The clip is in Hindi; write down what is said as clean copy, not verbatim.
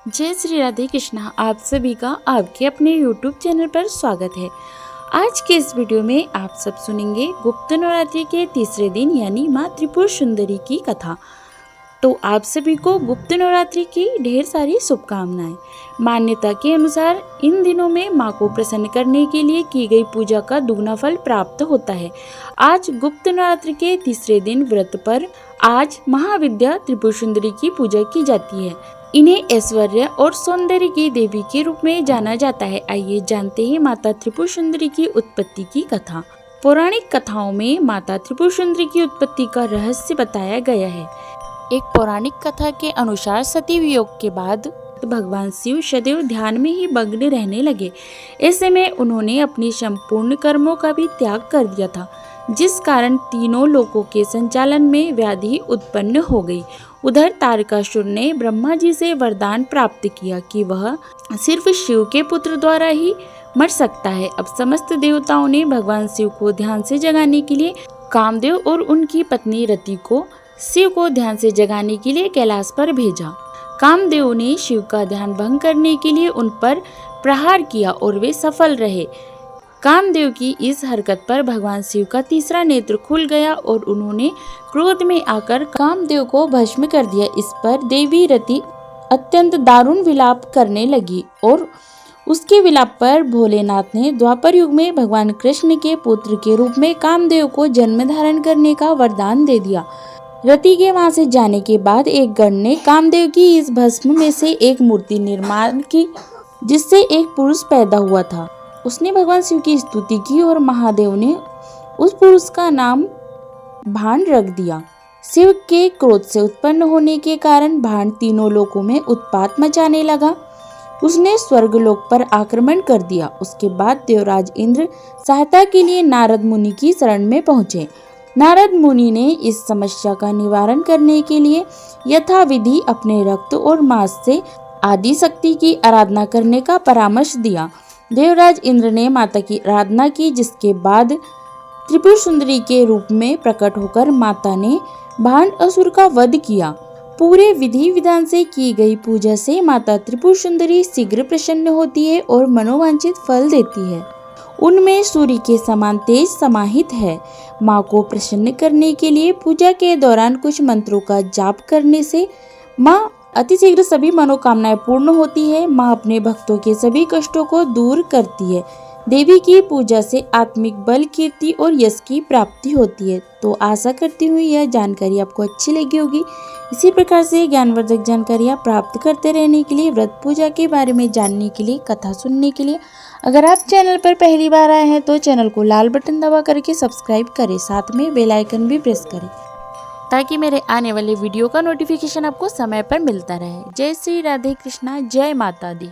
जय श्री राधे कृष्णा। आप सभी का आपके अपने YouTube चैनल पर स्वागत है। आज के इस वीडियो में आप सब सुनेंगे गुप्त नवरात्रि के तीसरे दिन यानी माँ त्रिपुर सुंदरी की कथा। तो आप सभी को गुप्त नवरात्रि की ढेर सारी शुभकामनाएं। मान्यता के अनुसार इन दिनों में माँ को प्रसन्न करने के लिए की गई पूजा का दुगना फल प्राप्त होता है। आज गुप्त नवरात्रि के तीसरे दिन व्रत पर आज महाविद्या त्रिपुर सुंदरी की पूजा की जाती है। इन्हें ऐश्वर्य और सौंदर्य की देवी के रूप में जाना जाता है। आइए जानते हैं माता त्रिपुर सुंदरी की उत्पत्ति की कथा। पौराणिक कथाओं में माता त्रिपुर सुंदरी की उत्पत्ति का रहस्य बताया गया है। एक पौराणिक कथा के अनुसार सती वियोग के बाद भगवान शिव सदैव ध्यान में ही मग्न रहने लगे। ऐसे में उन्होंने अपनी संपूर्ण कर्मों का भी त्याग कर दिया था, जिस कारण तीनों लोकों के संचालन में व्याधि उत्पन्न हो गई। उधर तारकासुर ने ब्रह्मा जी से वरदान प्राप्त किया कि वह सिर्फ शिव के पुत्र द्वारा ही मर सकता है। अब समस्त देवताओं ने भगवान शिव को ध्यान से जगाने के लिए कामदेव और उनकी पत्नी रति को शिव को ध्यान से जगाने के लिए कैलाश पर भेजा। कामदेव ने शिव का ध्यान भंग करने के लिए उन पर प्रहार किया और वे सफल रहे। कामदेव की इस हरकत पर भगवान शिव का तीसरा नेत्र खुल गया और उन्होंने क्रोध में आकर कामदेव को भस्म कर दिया। इस पर देवी रति अत्यंत दारुण विलाप करने लगी और उसके विलाप पर भोलेनाथ ने द्वापर युग में भगवान कृष्ण के पुत्र के रूप में कामदेव को जन्म धारण करने का वरदान दे दिया। रति के वहां से जाने के बाद एक गण ने कामदेव की इस भस्म में से एक मूर्ति निर्माण की, जिससे एक पुरुष पैदा हुआ था। उसने भगवान शिव की स्तुति की और महादेव ने उस पुरुष का नाम भान रख दिया। शिव के क्रोध से उत्पन्न होने के कारण भान तीनों लोकों में उत्पात मचाने लगा। उसने स्वर्गलोक पर आक्रमण कर दिया। उसके बाद देवराज इंद्र सहायता के लिए नारद मुनि की शरण में पहुंचे। नारद मुनि ने इस समस्या का निवारण करने के लिए यथाविधि अपने रक्त और मांस से आदि शक्ति की आराधना करने का परामर्श दिया। देवराज इंद्र ने माता की आराधना की, जिसके बाद त्रिपुर सुंदरी के रूप में प्रकट होकर माता ने भांड असुर का वध किया। पूरे विधि विधान से की गई पूजा से माता त्रिपुर सुंदरी शीघ्र प्रसन्न होती है और मनोवांछित फल देती है। उनमें सूर्य के समान तेज समाहित है। माँ को प्रसन्न करने के लिए पूजा के दौरान कुछ मंत्रों का जाप करने से माँ अतिशीघ्र सभी मनोकामनाएं पूर्ण होती है। माँ अपने भक्तों के सभी कष्टों को दूर करती है। देवी की पूजा से आत्मिक बल, कीर्ति और यश की प्राप्ति होती है। तो आशा करती हूँ यह जानकारी आपको अच्छी लगी होगी। इसी प्रकार से ज्ञानवर्धक जानकारियाँ प्राप्त करते रहने के लिए, व्रत पूजा के बारे में जानने के लिए, कथा सुनने के लिए अगर आप चैनल पर पहली बार आए हैं तो चैनल को लाल बटन दबा करके सब्सक्राइब करें, साथ में बेल आइकन भी प्रेस करें ताकि मेरे आने वाले वीडियो का नोटिफिकेशन आपको समय पर मिलता रहे। जय श्री राधे कृष्णा, जय माता दी।